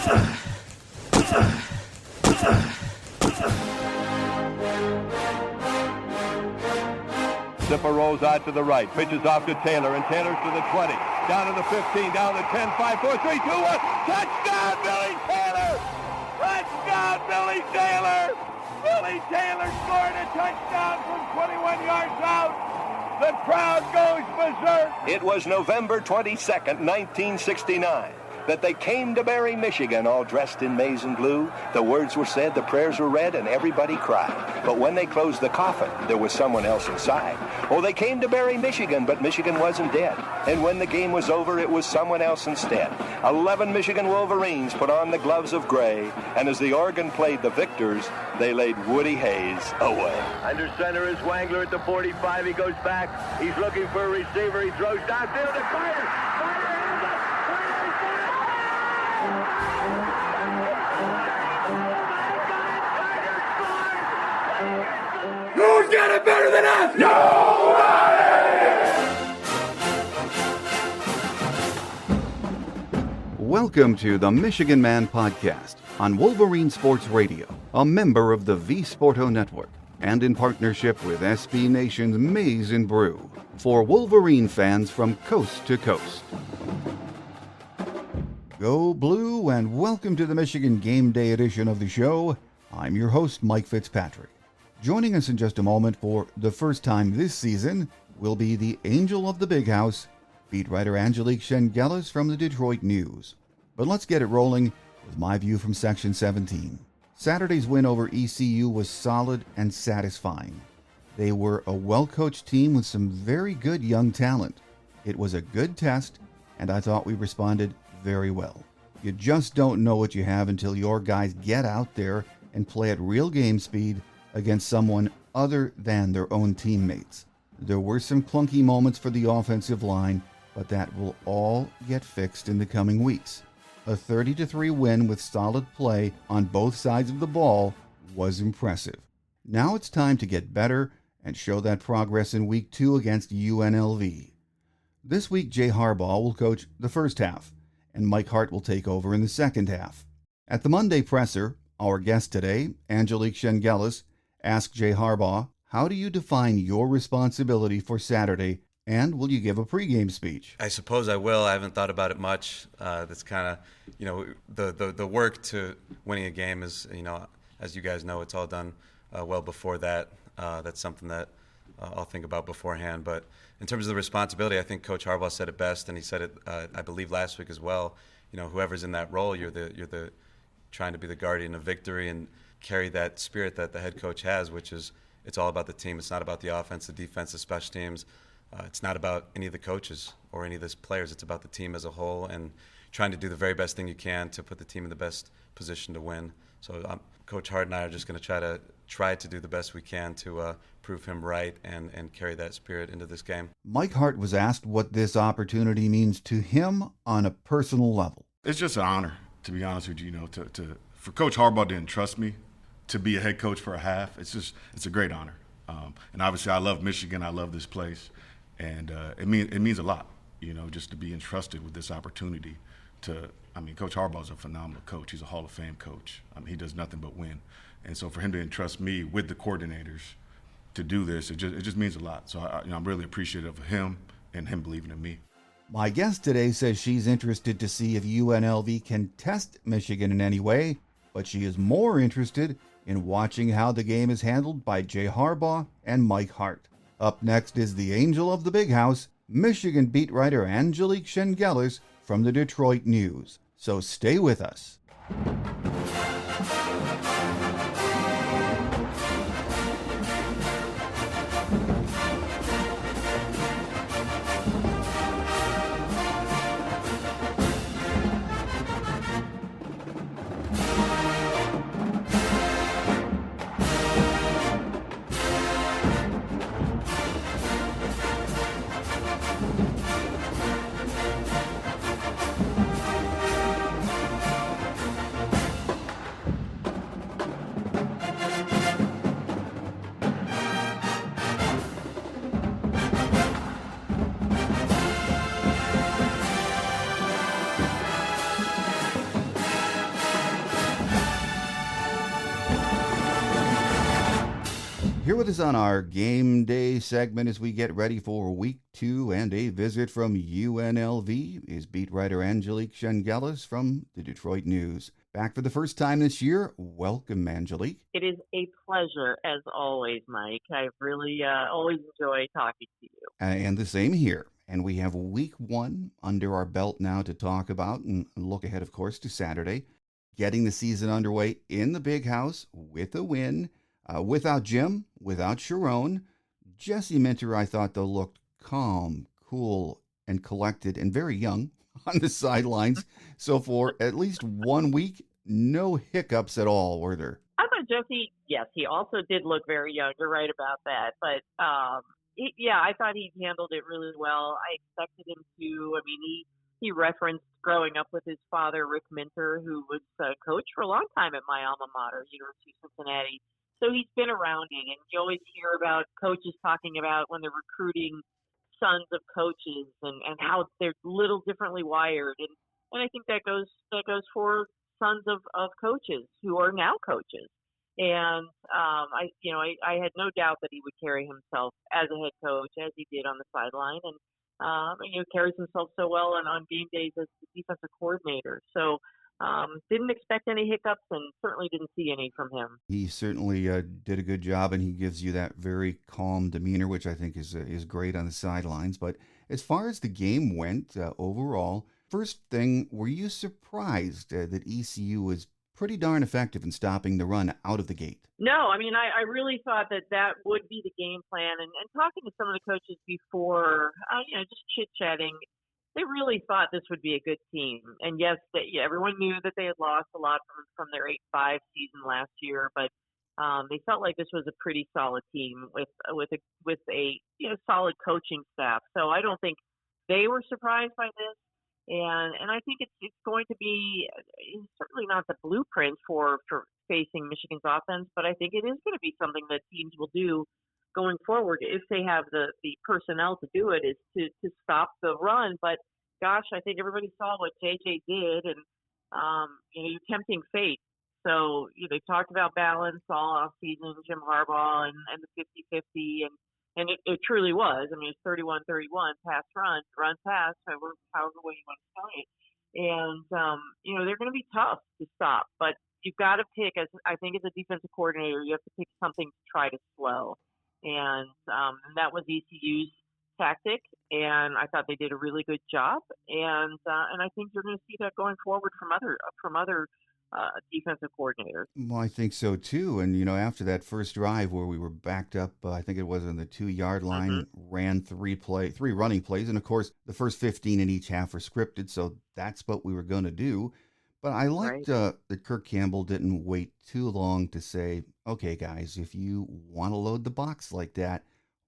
Zipper rolls out to the right, pitches off to Taylor, and Taylor's to the 20, down to the 15, down to the 10, 5, 4, 3, 2, 1. Touchdown, Billy Taylor! Touchdown, Billy Taylor! Billy Taylor scored a touchdown from 21 yards out. The crowd goes berserk. It was November 22nd, 1969. That they came to Barry, Michigan, all dressed in maize and blue. The words were said, the prayers were read, and everybody cried. But when they closed the coffin, there was someone else inside. Oh, they came to Barry, Michigan, but Michigan wasn't dead. And when the game was over, it was someone else instead. 11 Michigan Wolverines put on the gloves of gray, and as the organ played the victors, they laid Woody Hayes away. Under center is Wangler at the 45. He goes back. He's looking for a receiver. He throws downfield to Carter. Who's got it better than us? Nobody! Welcome to the Michigan Man Podcast on Wolverine Sports Radio, a member of the V Sporto Network, and in partnership with SB Nation's Maize and Brew, for Wolverine fans from coast to coast. Go Blue, and welcome to the Michigan Game Day edition of the show. I'm your host, Mike Fitzpatrick. Joining us in just a moment for the first time this season will be the Angel of the Big House, beat writer Angelique Chengelis from the Detroit News. But let's get it rolling with my view from Section 17. Saturday's win over ECU was solid and satisfying. They were a well-coached team with some very good young talent. It was a good test, and I thought we responded very well. You just don't know what you have until your guys get out there and play at real game speed against someone other than their own teammates. There were some clunky moments for the offensive line, but that will all get fixed in the coming weeks. A 30-3 win with solid play on both sides of the ball was impressive. Now it's time to get better and show that progress in Week 2 against UNLV. This week, Jay Harbaugh will coach the first half, and Mike Hart will take over in the second half. At the Monday presser, our guest today, Angelique Chengelis, asked Jay Harbaugh, how do you define your responsibility for Saturday, and will you give a pregame speech? I suppose I will. I haven't thought about it much. That's kind of, the work to winning a game is, as you guys know, it's all done well before that. That's something that I'll think about beforehand. But in terms of the responsibility, I think Coach Harbaugh said it best, and he said it, I believe, last week as well. Whoever's in that role, you're the trying to be the guardian of victory and carry that spirit that the head coach has, which is it's all about the team. It's not about the offense, the defense, the special teams. It's not about any of the coaches or any of the players. It's about the team as a whole and trying to do the very best thing you can to put the team in the best position to win. So Coach Hart and I are just going to try to do the best we can to prove him right and carry that spirit into this game. Mike Hart was asked what this opportunity means to him on a personal level. It's just an honor, to be honest with you. For Coach Harbaugh to entrust me to be a head coach for a half, it's a great honor. And obviously, I love Michigan. I love this place, and it means a lot. Just to be entrusted with this opportunity Coach Harbaugh's a phenomenal coach. He's a Hall of Fame coach. He does nothing but win. And so for him to entrust me with the coordinators to do this, it just means a lot. So I'm really appreciative of him and him believing in me. My guest today says she's interested to see if UNLV can test Michigan in any way, but she is more interested in watching how the game is handled by Jay Harbaugh and Mike Hart. Up next is the Angel of the Big House, Michigan beat writer Angelique Chengelis from the Detroit News. So stay with us. Here with us on our game day segment as we get ready for week 2 and a visit from UNLV is beat writer Angelique Chengelis from the Detroit News. Back for the first time this year. Welcome, Angelique. It is a pleasure, as always, Mike. I really always enjoy talking to you. And the same here. And we have week 1 under our belt now to talk about and look ahead, of course, to Saturday. Getting the season underway in the big house with a win. Without Jim, without Sharon. Jesse Minter, I thought, though, looked calm, cool, and collected and very young on the sidelines. So for at least 1 week, no hiccups at all, were there? I thought Jesse, yes, he also did look very young. You're right about that. But, I thought he handled it really well. I expected him to. I mean, he referenced growing up with his father, Rick Minter, who was a coach for a long time at my alma mater, University of Cincinnati. So he's been around it, and you always hear about coaches talking about when they're recruiting sons of coaches and how they're a little differently wired. And I think that goes for sons of coaches who are now coaches. And I had no doubt that he would carry himself as a head coach as he did on the sideline, and carries himself so well on game days as the defensive coordinator. So didn't expect any hiccups and certainly didn't see any from him. He certainly did a good job, and he gives you that very calm demeanor, which I think is great on the sidelines. But as far as the game went overall, first thing, were you surprised that ECU was pretty darn effective in stopping the run out of the gate? No, I mean, I really thought that would be the game plan. And talking to some of the coaches before, just chit-chatting, they really thought this would be a good team. And yes, everyone knew that they had lost a lot from their 8-5 season last year, but they felt like this was a pretty solid team with a solid coaching staff. So I don't think they were surprised by this. And I think it's going to be certainly not the blueprint for facing Michigan's offense, but I think it is going to be something that teams will do going forward if they have the personnel to do it, is to stop the run. But gosh, I think everybody saw what JJ did, and you're tempting fate. So they talked about balance all off season, Jim Harbaugh and the 50-50, and it truly was. I mean, it's 31-31 pass run pass, however way you want to say it. And they're going to be tough to stop, but you've got to pick, as I think as a defensive coordinator, you have to pick something to try to slow. And that was ECU's tactic, and I thought they did a really good job. And I think you're going to see that going forward from other defensive coordinators. Well, I think so too. And after that first drive where we were backed up, I think it was on the 2-yard line, ran three running plays, and of course the first 15 in each half were scripted, so that's what we were going to do. But I liked that Kirk Campbell didn't wait too long to say, okay, guys, if you want to load the box like that,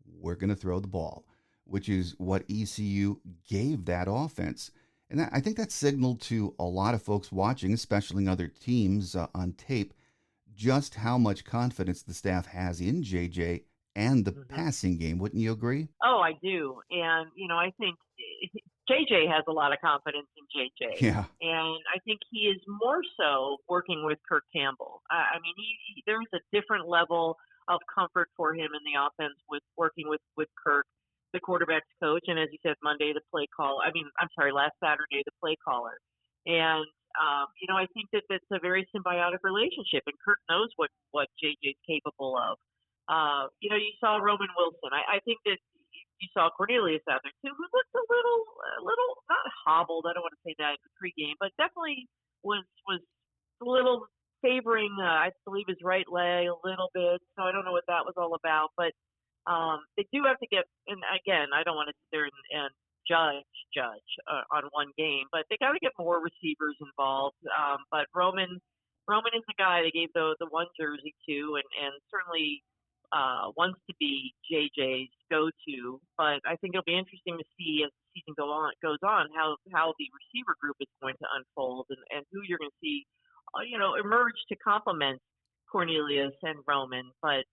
we're going to throw the ball, which is what ECU gave that offense. And I think that signaled to a lot of folks watching, especially other teams on tape, just how much confidence the staff has in JJ and the passing game. Wouldn't you agree? Oh, I do. And, I think JJ has a lot of confidence in JJ. Yeah. And I think he is more so working with Kirk Campbell. I mean, there's a different level of comfort for him in the offense with working with Kirk, the quarterback's coach, and as you said, last Saturday, the play caller. And, I think that that's a very symbiotic relationship, and Kirk knows what JJ's capable of. You saw Roman Wilson. I think that you saw Cornelius out there too, who looked a little not hobbled. I don't want to say that in the pregame, but definitely was a little favoring, I believe, his right leg a little bit. So I don't know what that was all about, but they do have to get. And again, I don't want to sit there and judge on one game, but they got to get more receivers involved. But Roman is the guy they gave the one jersey to, and certainly wants to be JJ's go-to. But I think it'll be interesting to see as the season goes on how the receiver group is going to unfold and who you're going to see emerge to complement Cornelius and Roman. But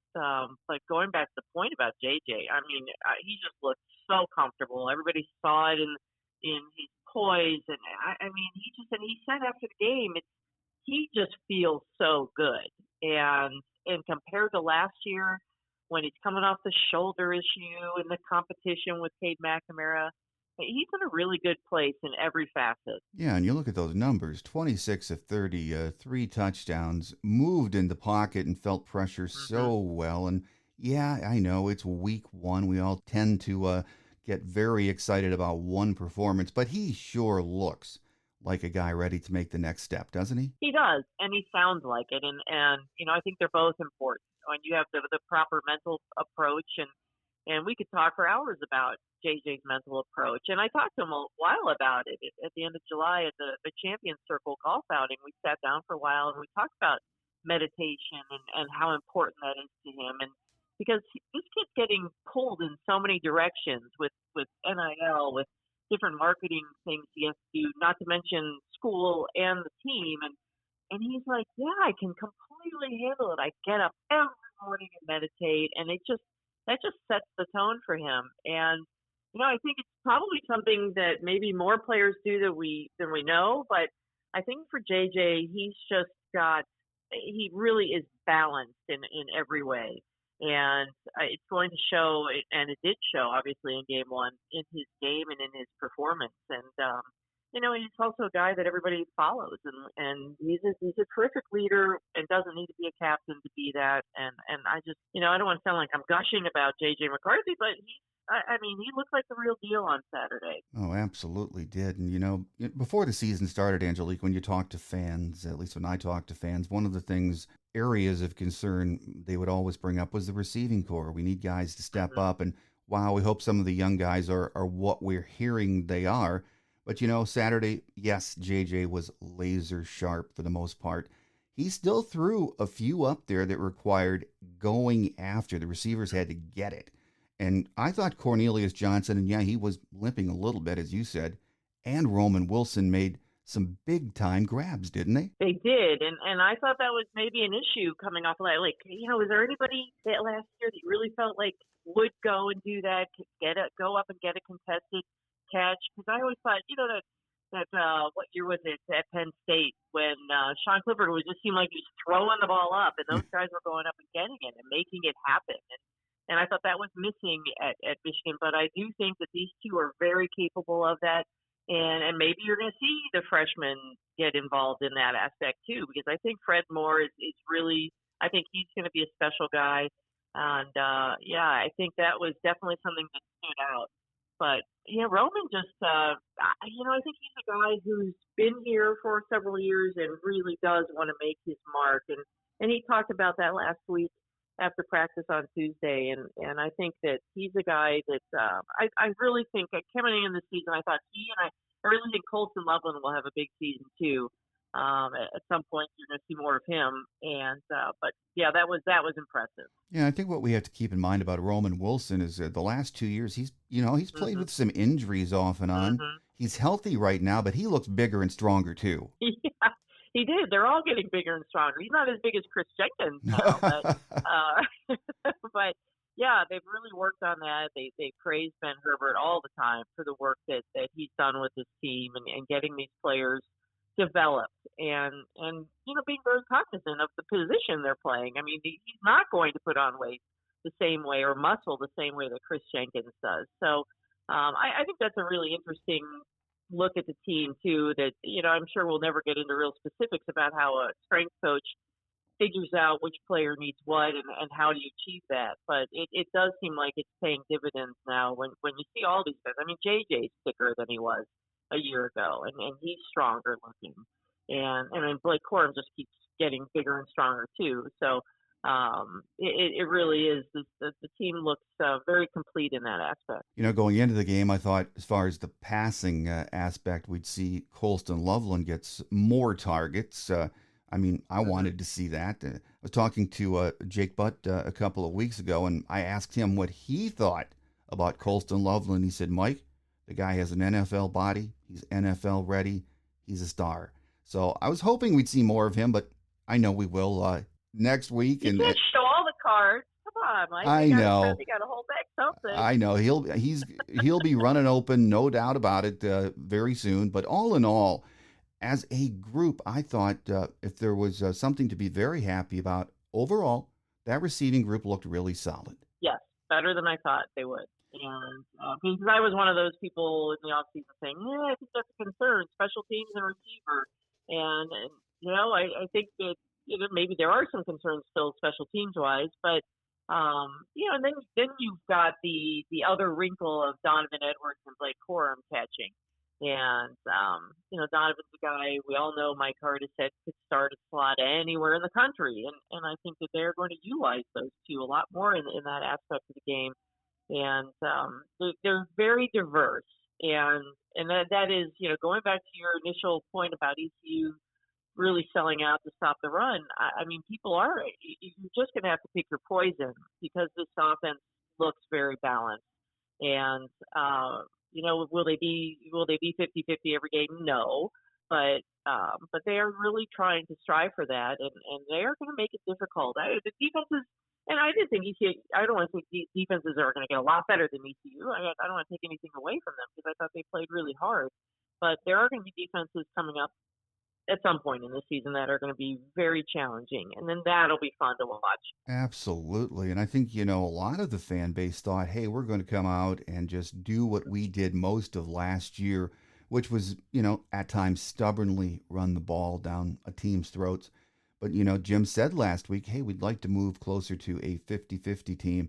going back to the point about JJ, I mean, he just looked so comfortable. Everybody saw it in his poise, and I mean, he said after the game, he just feels so good. And compared to last year, when he's coming off the shoulder issue and the competition with Cade McNamara. He's in a really good place in every facet. Yeah, and you look at those numbers, 26 of 30, 3 touchdowns, moved in the pocket and felt pressure so well. And yeah, I know it's week one. We all tend to get very excited about one performance, but he sure looks like a guy ready to make the next step, doesn't he? He does, and he sounds like it. And I think they're both important. When you have the proper mental approach, and we could talk for hours about JJ's mental approach. And I talked to him a while about it at the end of July at the Champions Circle golf outing. We sat down for a while and we talked about meditation and how important that is to him. And because this kid's getting pulled in so many directions with NIL, with different marketing things he has to do, not to mention school and the team. And he's like, yeah, I can completely handle it. I get up every morning and meditate, and that just sets the tone for him. And I think it's probably something that maybe more players do than we know. But I think for JJ, he really is balanced in every way. And it's going to show, and it did show, obviously, in game one, in his game and in his performance. And, he's also a guy that everybody follows. And he's a terrific leader and doesn't need to be a captain to be that. And I just, I don't want to sound like I'm gushing about J.J. McCarthy, but he looked like the real deal on Saturday. Oh, absolutely did. And, before the season started, Angelique, when you talk to fans, at least when I talk to fans, one of the areas of concern they would always bring up was the receiving corps. We need guys to step up. And wow, we hope some of the young guys are what we're hearing they are. But, Saturday, yes, JJ was laser sharp for the most part. He still threw a few up there that required going after. The receivers had to get it. And I thought Cornelius Johnson, and yeah, he was limping a little bit, as you said, and Roman Wilson made some big-time grabs, didn't they? They did, and I thought that was maybe an issue coming off of that. Like, was there anybody that last year that you really felt like would go and do that, go up and get a contested catch? Because I always thought, that what year was it at Penn State when Sean Clifford just seemed like he was throwing the ball up, and those guys were going up and getting it and making it happen. And I thought that was missing at Michigan, but I do think that these two are very capable of that. And maybe you're going to see the freshmen get involved in that aspect too, because I think Fred Moore is really, I think he's going to be a special guy. And I think that was definitely something that stood out. But Roman just, I think he's a guy who's been here for several years and really does want to make his mark. And he talked about that last week after practice on Tuesday, and I think that he's a guy that I really think coming in the season, I thought I really think Colston Loveland will have a big season too. At some point, you're going to see more of him, and but yeah, that was impressive. Yeah, I think what we have to keep in mind about Roman Wilson is the last 2 years he's played with some injuries off and on. He's healthy right now, but he looks bigger and stronger too. Yeah. He did. They're all getting bigger and stronger. He's not as big as Chris Jenkins now, but yeah, they've really worked on that. They praise Ben Herbert all the time for the work that he's done with his team and getting these players developed and being very cognizant of the position they're playing. I mean, he's not going to put on weight the same way or muscle the same way that Chris Jenkins does. So I think that's a really interesting look at the team too, that I'm sure we'll never get into real specifics about how a strength coach figures out which player needs what and how do you achieve that, but it does seem like it's paying dividends now when you see all these guys. I mean, JJ's thicker than he was a year ago, and he's stronger looking, and then Blake Corum just keeps getting bigger and stronger too. So it really is. The team looks very complete in that aspect. Going into the game, I thought as far as the passing aspect, we'd see Colston Loveland gets more targets. I wanted to see that. I was talking to Jake Butt a couple of weeks ago, and I asked him what he thought about Colston Loveland. He said, Mike, the guy has an NFL body. He's NFL ready. He's a star. So I was hoping we'd see more of him, but I know we will next week. You can't show all the cards. Come on, Mike. I know. You got to hold back something. I know. He'll be running open, no doubt about it, very soon. But all in all, as a group, I thought if there was something to be very happy about overall, that receiving group looked really solid. Yes, better than I thought they would. And because I was one of those people in the offseason saying, yeah, I think that's a concern, special teams and receiver. And I think that maybe there are some concerns still special teams wise, but and then you've got the other wrinkle of Donovan Edwards and Blake Corum catching. And Donovan's a guy we all know Mike Hart has said could start a slot anywhere in the country, and I think that they're going to utilize those two a lot more in that aspect of the game. And they're very diverse, and that is going back to your initial point about ECU really selling out to stop the run. I mean, you're just going to have to pick your poison because this offense looks very balanced. And will they be 50-50 every game? No, but they are really trying to strive for that, and they are going to make it difficult. The defenses. And I did think I don't want to think defenses are going to get a lot better than ECU. I don't want to take anything away from them because I thought they played really hard. But there are going to be defenses coming up at some point in the season that are going to be very challenging. And then that'll be fun to watch. Absolutely. And I think, a lot of the fan base thought, hey, we're going to come out and just do what we did most of last year, which was, at times stubbornly run the ball down a team's throats. But, Jim said last week, hey, we'd like to move closer to a 50-50 team.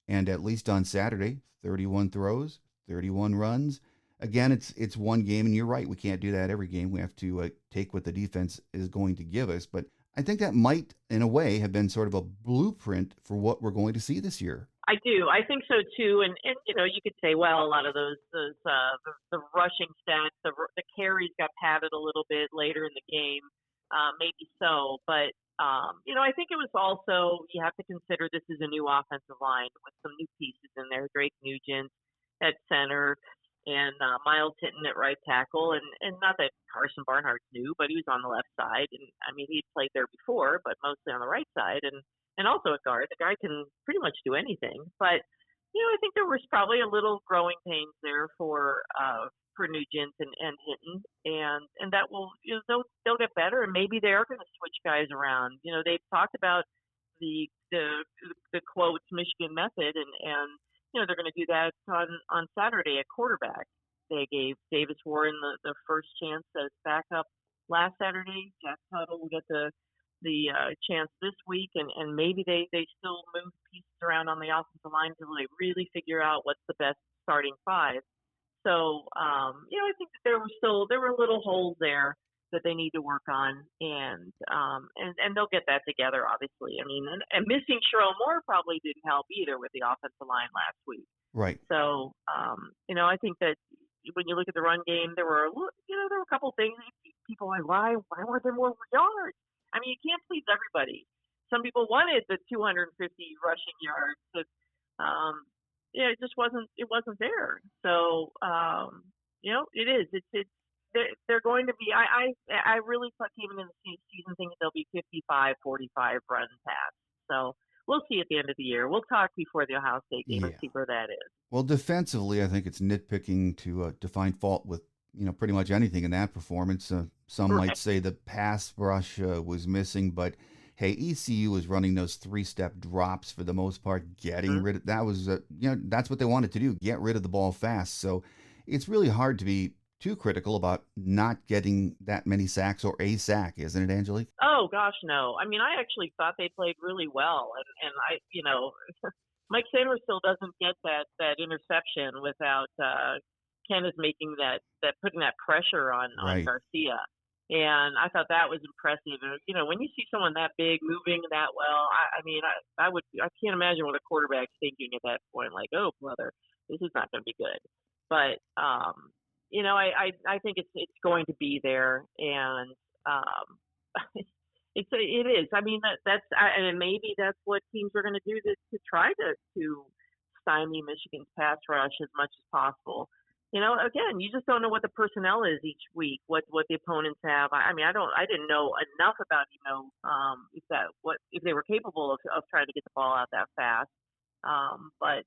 And at least on Saturday, 31 throws, 31 runs. Again, it's one game, and you're right. We can't do that every game. We have to take what the defense is going to give us. But I think that might, in a way, have been sort of a blueprint for what we're going to see this year. I do. I think so, too. And you could say, well, a lot of those the rushing stats, the carries got padded a little bit later in the game. Maybe so, but I think it was also you have to consider this is a new offensive line with some new pieces in there. Drake Nugent at center and Miles Hinton at right tackle, and not that Carson Barnhart's new, but he was on the left side, and I mean he'd played there before, but mostly on the right side, and also at guard. The guy can pretty much do anything, but I think there was probably a little growing pains there for Nugent and Hinton, and that will they'll get better, and maybe they are going to switch guys around. They've talked about the quotes Michigan method, and they're going to do that on Saturday at quarterback. They gave Davis Warren the first chance as backup last Saturday. Jack Tuttle will get the chance this week, and maybe they still move pieces around on the offensive line until they really figure out what's the best starting five. So, I think that there were little holes there that they need to work on, and they'll get that together, obviously. I mean, and missing Sherrell Moore probably didn't help either with the offensive line last week. Right. So, I think that when you look at the run game, there were a couple things. People are like, why weren't there more yards? I mean, you can't please everybody. Some people wanted the 250 rushing yards, but it just wasn't there. So, it is. They're going to be. I really came into the season thinking they'll be 55-45 run pass. So we'll see at the end of the year. We'll talk before the Ohio State game and see where that is. Well, defensively, I think it's nitpicking to find fault with pretty much anything in that performance. Some might say the pass rush was missing, but hey, ECU was running those 3-step drops for the most part, getting rid of that was that's what they wanted to do, get rid of the ball fast. So it's really hard to be too critical about not getting that many sacks or a sack, isn't it, Angelique? Oh gosh, no. I mean, I actually thought they played really well, and I Mike Sanders still doesn't get that interception without Kenneth making that putting that pressure on Garcia. And I thought that was impressive. And, when you see someone that big moving that well, I can't imagine what a quarterback's thinking at that point. Like, oh, brother, this is not going to be good. But, I think it's going to be there. And it is. I mean, and maybe that's what teams are going to do to try to stymie Michigan's pass rush as much as possible. Again, you just don't know what the personnel is each week, what the opponents have. I didn't know enough about, if they were capable of trying to get the ball out that fast. But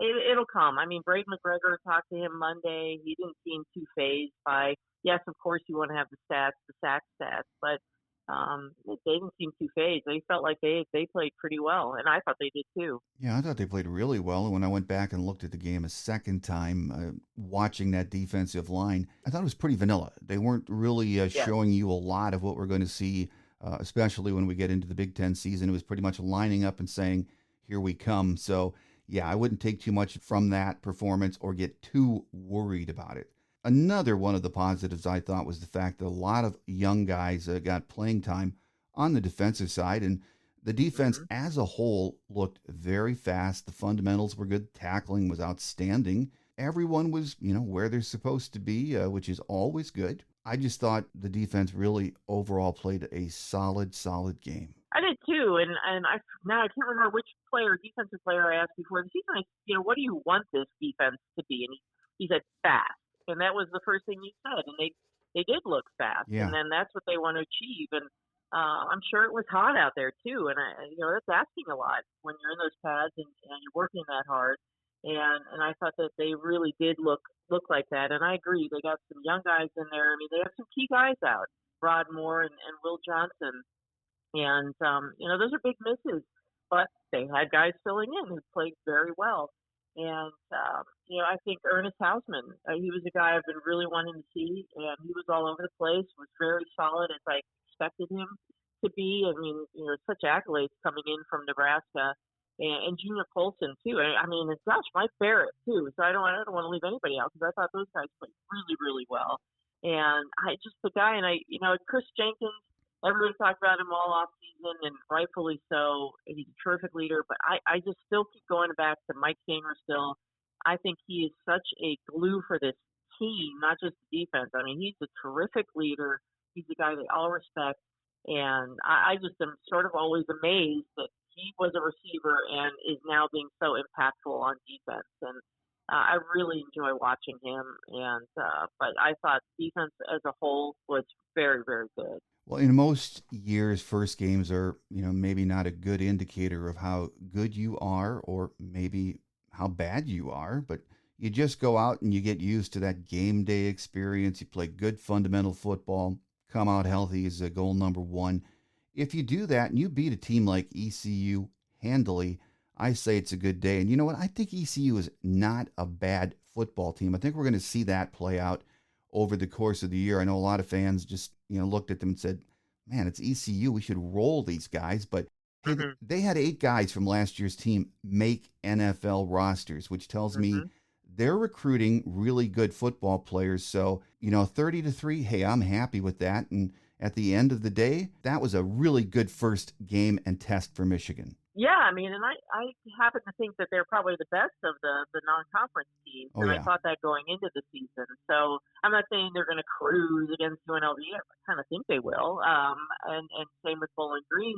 it'll come. I mean, Braden McGregor talked to him Monday. He didn't seem too fazed by, yes, of course you want to have the sack stats, but they didn't seem too phased. They felt like they played pretty well, and I thought they did too. Yeah, I thought they played really well. And when I went back and looked at the game a second time, watching that defensive line, I thought it was pretty vanilla. They weren't really Yeah. showing you a lot of what we're going to see, especially when we get into the Big Ten season. It was pretty much lining up and saying, here we come. So, yeah, I wouldn't take too much from that performance or get too worried about it. Another one of the positives I thought was the fact that a lot of young guys got playing time on the defensive side, and the defense hmm as a whole looked very fast. The fundamentals were good. Tackling was outstanding. Everyone was, where they're supposed to be, which is always good. I just thought the defense really overall played a solid, solid game. I did too, and now I can't remember which defensive player I asked before the season. What do you want this defense to be? And he said fast, and that was the first thing he said. And they did look fast, and Yeah. then that's what they want to achieve. And I'm sure it was hot out there too, and that's asking a lot when you're in those pads and you're working that hard. And I thought that they really did look like that. And I agree, they got some young guys in there. I mean, they have some key guys out, Rod Moore and Will Johnson. And, those are big misses, but they had guys filling in who played very well. And, I think Ernest Hausman, he was a guy I've been really wanting to see, and he was all over the place, was very solid as I expected him to be. I mean, such accolades coming in from Nebraska. And Junior Colson, too. I mean, and gosh, Mike Barrett, too. So I don't want to leave anybody out because I thought those guys played really, really well. And the guy, and Chris Jenkins, everybody talked about him all off season, and rightfully so. He's a terrific leader, but I just still keep going back to Mike Sanger still. I think he is such a glue for this team, not just the defense. I mean, he's a terrific leader. He's a guy they all respect, and I just am sort of always amazed that he was a receiver and is now being so impactful on defense. And I really enjoy watching him. And but I thought defense as a whole was very, very good. Well, in most years, first games are, maybe not a good indicator of how good you are or maybe how bad you are, but you just go out and you get used to that game day experience. You play good fundamental football, come out healthy is goal number one. If you do that and you beat a team like ECU handily, I say it's a good day. And you know what? I think ECU is not a bad football team. I think we're going to see that play out over the course of the year. I know a lot of fans just, looked at them and said, man, it's ECU. We should roll these guys. But hey, hmm they had 8 guys from last year's team make NFL rosters, which tells me hmm they're recruiting really good football players. So, 30-3, hey, I'm happy with that. And at the end of the day, that was a really good first game and test for Michigan. Yeah, I mean, and I happen to think that they're probably the best of the non-conference teams, Oh, and I yeah. thought that going into the season. So I'm not saying they're going to cruise against UNLV. I kind of think they will. And same with Bowling Green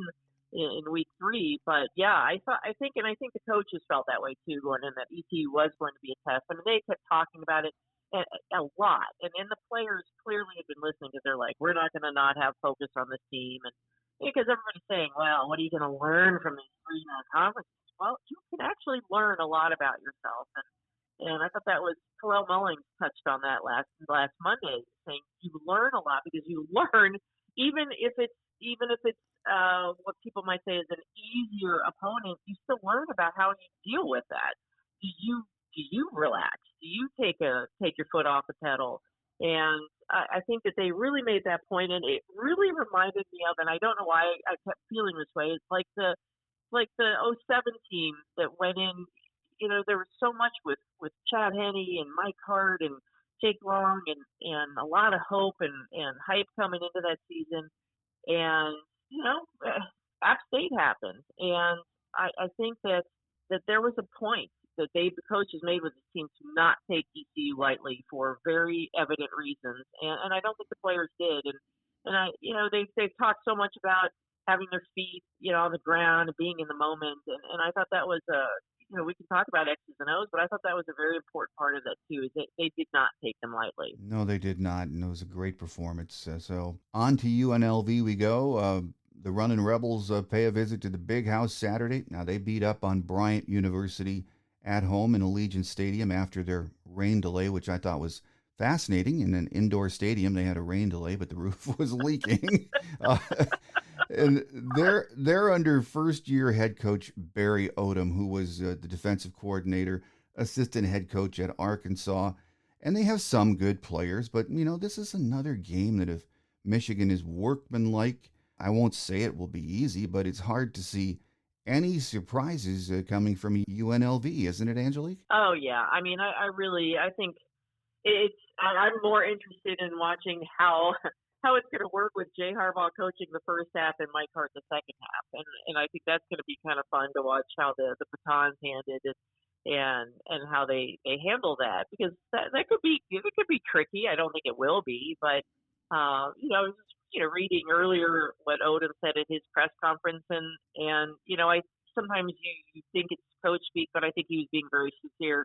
in week 3. But yeah, I think the coaches felt that way too, going in that ECU was going to be a test. I mean, they kept talking about it a lot, and the players clearly have been listening because they're like, we're not going to not have focus on this team. And because everybody's saying, well, what are you going to learn from these 3 non-conferences? Well, you can actually learn a lot about yourself. And I thought that was Terrell Mullings touched on that last Monday, saying you learn a lot because you learn even if it's what people might say is an easier opponent, you still learn about how you deal with that. Do you relax? Do you take your foot off the pedal? And I think that they really made that point, and it really reminded me of, and I don't know why I kept feeling this way. It's like the '07 team that went in. There was so much with Chad Henne and Mike Hart and Jake Long and a lot of hope and hype coming into that season. And App State happened, and I think that there was a point that the coaches made with the team to not take ECU lightly for very evident reasons, and I don't think the players did. And they've talked so much about having their feet on the ground and being in the moment, and I thought that was we can talk about X's and O's, but I thought that was a very important part of that too. Is that they did not take them lightly. No, they did not, and it was a great performance. So on to UNLV we go. The Runnin' Rebels pay a visit to the Big House Saturday. Now they beat up on Bryant University at home in Allegiant Stadium after their rain delay, which I thought was fascinating. In an indoor stadium, they had a rain delay, but the roof was leaking. uh, and they're under first-year head coach Barry Odom, who was the defensive coordinator, assistant head coach at Arkansas. And they have some good players, but, this is another game that if Michigan is workmanlike, I won't say it will be easy, but it's hard to see any surprises coming from UNLV, isn't it, Angelique? Oh yeah, I mean, I think I'm more interested in watching how it's going to work with Jay Harbaugh coaching the first half and Mike Hart the second half, and I think that's going to be kind of fun to watch how the baton's handed and how they handle that, because that could be tricky. I don't think it will be, but I was just reading earlier what Odom said at his press conference, and I sometimes you think it's coach speak, but I think he was being very sincere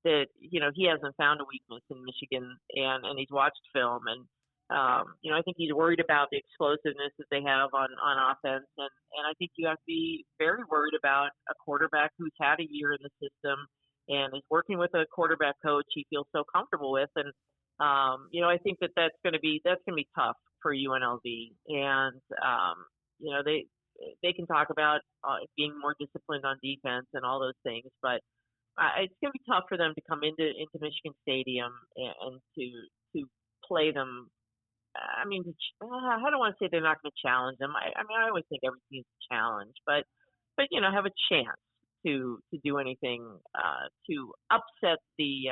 that he hasn't found a weakness in Michigan, and he's watched film, and I think he's worried about the explosiveness that they have on offense, and I think you have to be very worried about a quarterback who's had a year in the system and is working with a quarterback coach he feels so comfortable with, and I think that's going to be tough for UNLV, and they can talk about being more disciplined on defense and all those things, but it's going to be tough for them to come into Michigan Stadium and to play them. I mean, I don't want to say they're not going to challenge them. I mean, I always think every team's a challenge, but have a chance to do anything to upset the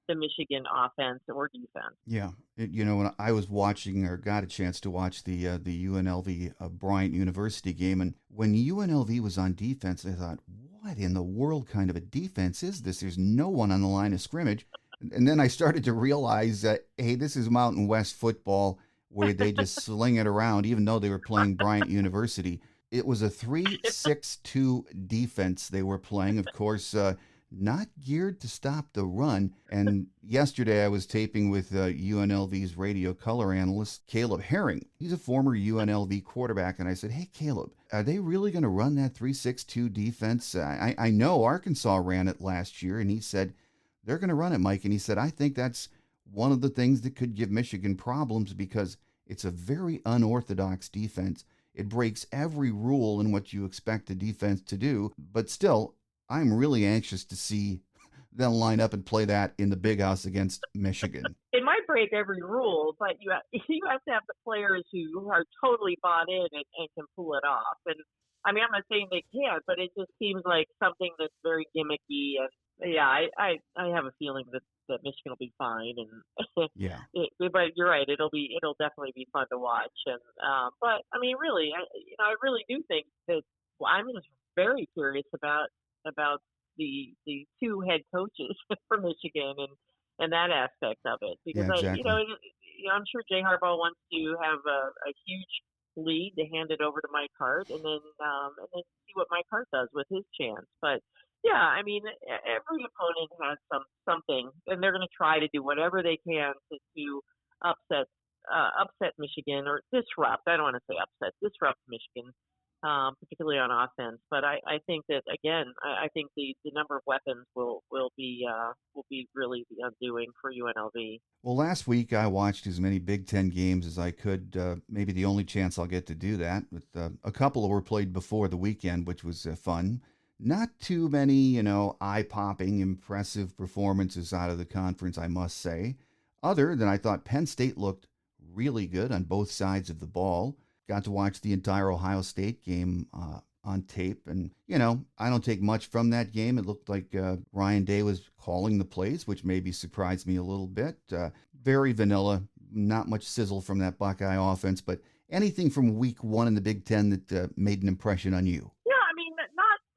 Michigan offense or defense. Yeah, when I was watching, or got a chance to watch the UNLV Bryant University game, and when UNLV was on defense, I thought, what in the world kind of a defense is this? There's no one on the line of scrimmage. And then I started to realize that, hey, this is Mountain West football where they just sling it around, even though they were playing Bryant University. It was a 3-6-2 defense they were playing, of course, not geared to stop the run. And yesterday I was taping with UNLV's radio color analyst, Caleb Herring. He's a former UNLV quarterback. And I said, hey, Caleb, are they really going to run that 3-6-2 defense? I know Arkansas ran it last year, and he said, they're going to run it, Mike. And he said, I think that's one of the things that could give Michigan problems because it's a very unorthodox defense. It breaks every rule in what you expect a defense to do. But still, I'm really anxious to see them line up and play that in the Big House against Michigan. It might break every rule, but you have to have the players who are totally bought in and can pull it off. And I mean, I'm not saying they can't, but it just seems like something that's very gimmicky. And yeah, I have a feeling that Michigan will be fine, and yeah. But you're right, it'll definitely be fun to watch, and but I mean, really, I really do think that I'm just very curious about the two head coaches for Michigan and that aspect of it, because yeah, exactly. I'm sure Jay Harbaugh wants to have a huge lead to hand it over to Mike Hart, and then see what Mike Hart does with his chance, but. Yeah, I mean, every opponent has something, and they're going to try to do whatever they can to upset Michigan, or disrupt. I don't want to say upset, disrupt Michigan, particularly on offense. But I think that again, I think the number of weapons will be really the undoing for UNLV. Well, last week I watched as many Big Ten games as I could. Maybe the only chance I'll get to do that. But a couple were played before the weekend, which was fun. Not too many, eye-popping, impressive performances out of the conference, I must say. Other than I thought Penn State looked really good on both sides of the ball. Got to watch the entire Ohio State game on tape. And, I don't take much from that game. It looked like Ryan Day was calling the plays, which maybe surprised me a little bit. Very vanilla, not much sizzle from that Buckeye offense. But anything from week one in the Big Ten that made an impression on you?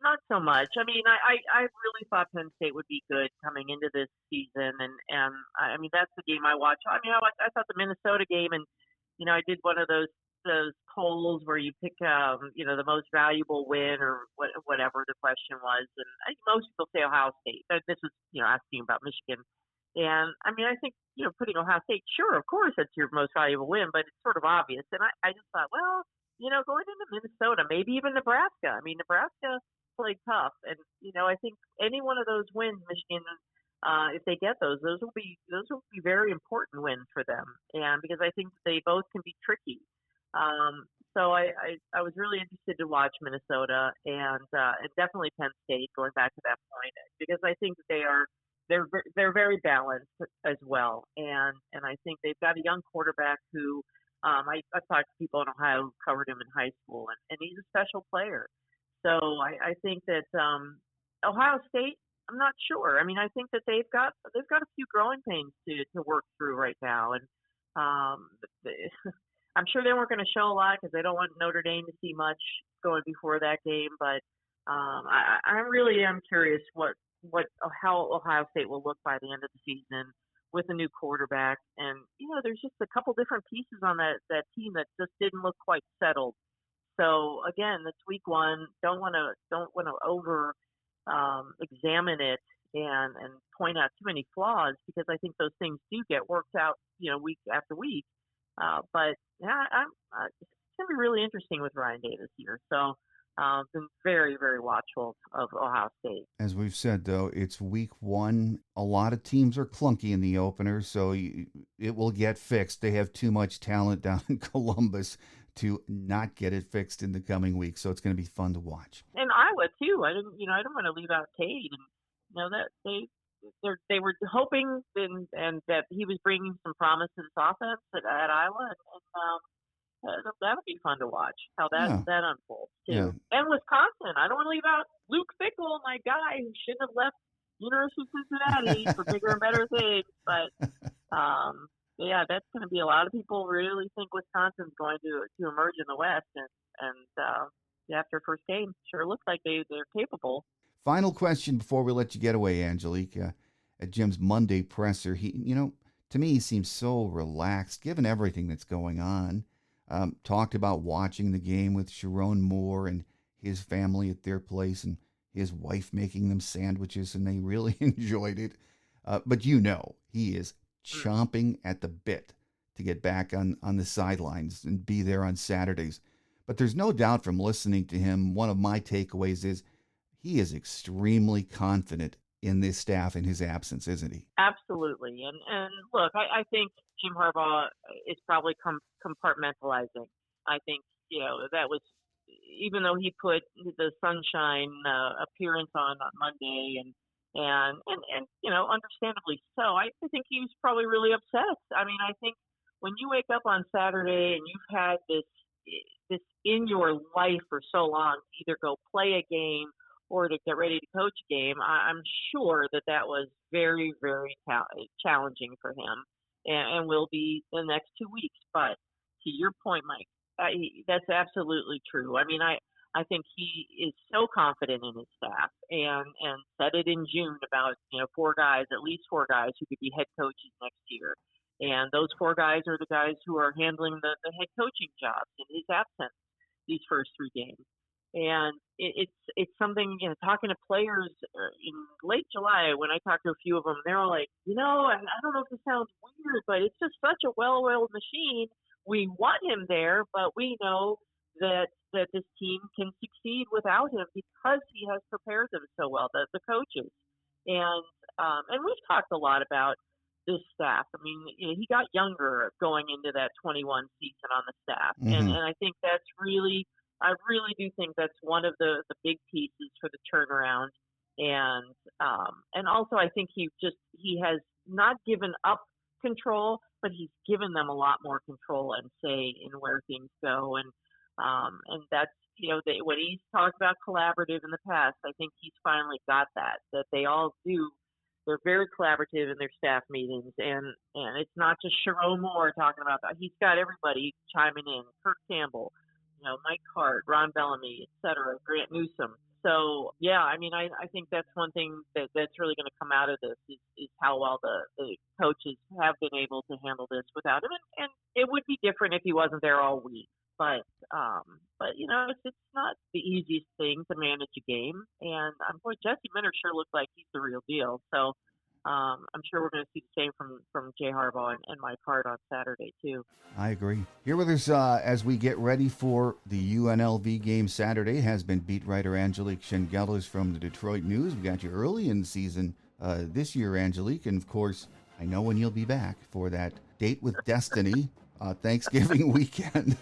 Not so much. I mean, I really thought Penn State would be good coming into this season, and I mean that's the game I watched. I mean, I thought the Minnesota game, and I did one of those polls where you pick the most valuable win or whatever the question was, and I think most people say Ohio State. This was asking about Michigan, and I mean I think putting Ohio State, sure, of course that's your most valuable win, but it's sort of obvious, and I just thought, well, going into Minnesota, maybe even Nebraska. I mean, Nebraska played tough, and I think any one of those wins Michigan if they get those will be very important wins for them, and because I think they both can be tricky. So I was really interested to watch Minnesota and definitely Penn State, going back to that point, because I think they're very balanced as well, and I think they've got a young quarterback who I've talked to people in Ohio who covered him in high school, and he's a special player. So I think that Ohio State, I'm not sure. I mean, I think that they've got a few growing pains to work through right now, and I'm sure they weren't going to show a lot because they don't want Notre Dame to see much going before that game. But I really am curious how Ohio State will look by the end of the season with a new quarterback. And there's just a couple different pieces on that team that just didn't look quite settled. So again, it's week one. Don't want to over examine it and point out too many flaws, because I think those things do get worked out, week after week. But yeah, it's going to be really interesting with Ryan Day this year. So been very, very watchful of Ohio State. As we've said, though, it's week one. A lot of teams are clunky in the opener, so it will get fixed. They have too much talent down in Columbus to not get it fixed in the coming weeks. So it's going to be fun to watch. And Iowa too. I didn't want to leave out Cade, and that they were hoping and that he was bringing some promise to this offense at Iowa, and that'll be fun to watch how that unfolds too. Yeah. And Wisconsin, I don't want to leave out Luke Fickell, my guy who shouldn't have left University of Cincinnati for bigger and better things. But yeah, that's going to be a lot of people really think Wisconsin's going to emerge in the West, and after first game, sure looks like they're capable. Final question before we let you get away, Angelique. At Jim's Monday presser, he, to me, he seems so relaxed given everything that's going on. Talked about watching the game with Sharon Moore and his family at their place, and his wife making them sandwiches, and they really enjoyed it. But he is chomping at the bit to get back on the sidelines and be there on Saturdays. But there's no doubt from listening to him, one of my takeaways is he is extremely confident in this staff in his absence, isn't he? Absolutely. And look, I think Jim Harbaugh is probably compartmentalizing. I think, that was, even though he put the sunshine appearance on Monday and understandably so, I think he was probably really upset. I mean, I think when you wake up on Saturday and you've had this in your life for so long, to either go play a game or to get ready to coach a game, I'm sure that was very, very challenging for him, and will be the next 2 weeks. But to your point, Mike, that's absolutely true. I mean, I think he is so confident in his staff, and said it in June about at least four guys who could be head coaches next year, and those four guys are the guys who are handling the head coaching jobs in his absence these first three games. And it's something, talking to players in late July, when I talked to a few of them, they're all like, and I don't know if this sounds weird, but it's just such a well-oiled machine. We want him there, but we know that this team can succeed without him because he has prepared them so well, the coaches. And we've talked a lot about this staff. I mean, he got younger going into that 21 season on the staff. Mm-hmm. And I think I really do think that's one of the big pieces for the turnaround. And also I think he has not given up control, but he's given them a lot more control and say in where things go. And that's, when he's talked about collaborative in the past, I think he's finally got that they all do. They're very collaborative in their staff meetings, and it's not just Sharon Moore talking about that. He's got everybody chiming in, Kirk Campbell, Mike Hart, Ron Bellamy, et cetera, Grant Newsome. So, yeah, I mean, I think that's one thing that's really going to come out of this is how well the coaches have been able to handle this without him. And it would be different if he wasn't there all week. But it's not the easiest thing to manage a game. And boy, Jesse Minter sure looks like he's the real deal. So I'm sure we're going to see the same from Jay Harbaugh and Mike Hart on Saturday, too. I agree. Here with us as we get ready for the UNLV game Saturday has been beat writer Angelique Chengelis from the Detroit News. We got you early in the season this year, Angelique. And of course, I know when you'll be back for that Date with Destiny Thanksgiving weekend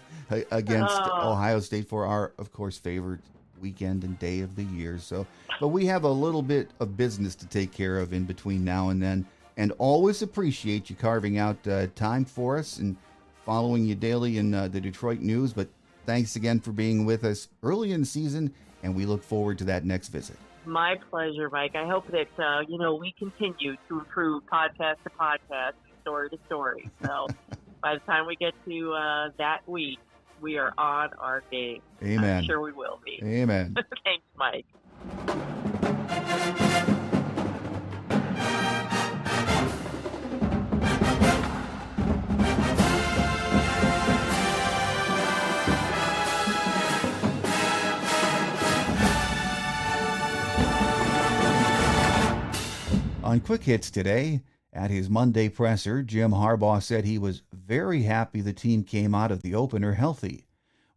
against Ohio State for our, of course, favorite weekend and day of the year. So, but we have a little bit of business to take care of in between now and then, and always appreciate you carving out time for us and following you daily in the Detroit news. But thanks again for being with us early in the season, and we look forward to that next visit. My pleasure, Mike. I hope that, we continue to improve podcast to podcast, story to story. So by the time we get to that week, we are on our game. Amen. I'm sure we will be. Amen. Thanks, Mike. On Quick Hits today, at his Monday presser, Jim Harbaugh said he was very happy the team came out of the opener healthy.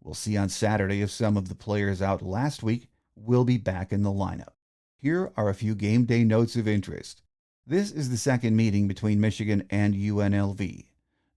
We'll see on Saturday if some of the players out last week will be back in the lineup. Here are a few game day notes of interest. This is the second meeting between Michigan and UNLV.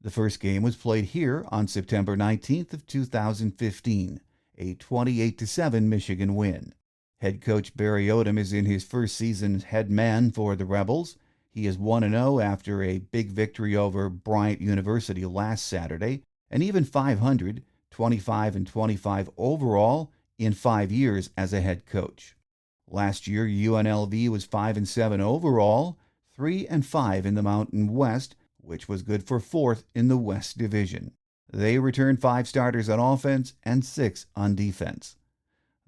The first game was played here on September 19th of 2015, a 28-7 Michigan win. Head coach Barry Odom is in his first season as head man for the Rebels. He is 1-0 after a big victory over Bryant University last Saturday, and even 500, 25-25 overall in 5 years as a head coach. Last year, UNLV was 5-7 overall, 3-5 in the Mountain West, which was good for 4th in the West Division. They returned 5 starters on offense and 6 on defense.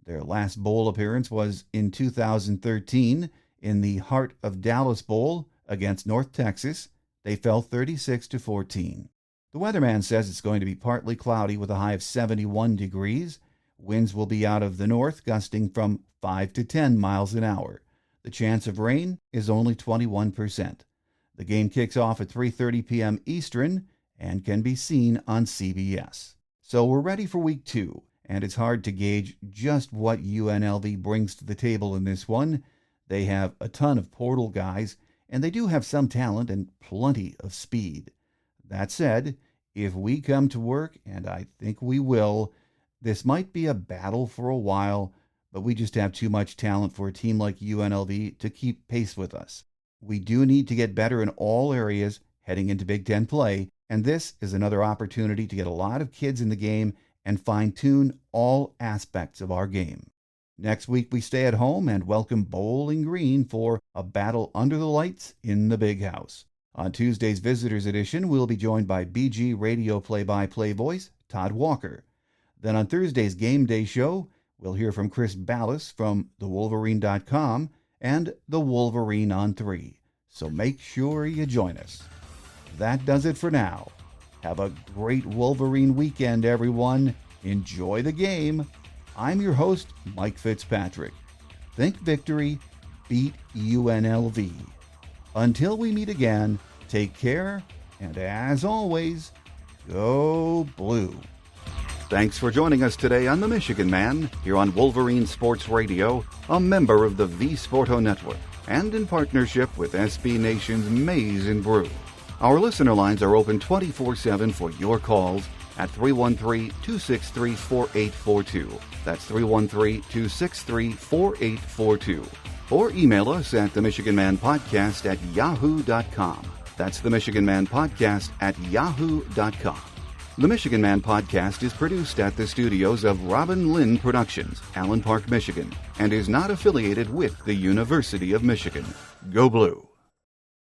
Their last bowl appearance was in 2013 in the Hart of Dallas Bowl against North Texas. They fell 36-14. The weatherman says it's going to be partly cloudy with a high of 71 degrees. Winds will be out of the north, gusting from 5 to 10 miles an hour. The chance of rain is only 21%. The game kicks off at 3:30 p.m. Eastern and can be seen on CBS. So we're ready for week 2. And it's hard to gauge just what UNLV brings to the table in this one. They have a ton of portal guys, and they do have some talent and plenty of speed. That said, if we come to work, and I think we will, this might be a battle for a while, but we just have too much talent for a team like UNLV to keep pace with us. We do need to get better in all areas heading into Big Ten play, and this is another opportunity to get a lot of kids in the game and fine-tune all aspects of our game. Next week, we stay at home and welcome Bowling Green for a battle under the lights in the Big House. On Tuesday's Visitors Edition, we'll be joined by BG Radio play-by-play voice Todd Walker. Then on Thursday's Game Day show, we'll hear from Chris Ballas from thewolverine.com and The Wolverine on 3. So make sure you join us. That does it for now. Have a great Wolverine weekend, everyone. Enjoy the game. I'm your host, Mike Fitzpatrick. Think victory, beat UNLV. Until we meet again, take care, and as always, go blue. Thanks for joining us today on The Michigan Man, here on Wolverine Sports Radio, a member of the V-Sporto Network, and in partnership with SB Nation's Maize and Brew. Our listener lines are open 24/7 for your calls at 313-263-4842. That's 313-263-4842. Or email us at themichiganmanpodcast@yahoo.com. That's themichiganmanpodcast@yahoo.com. The Michigan Man Podcast is produced at the studios of Robin Lynn Productions, Allen Park, Michigan, and is not affiliated with the University of Michigan. Go Blue!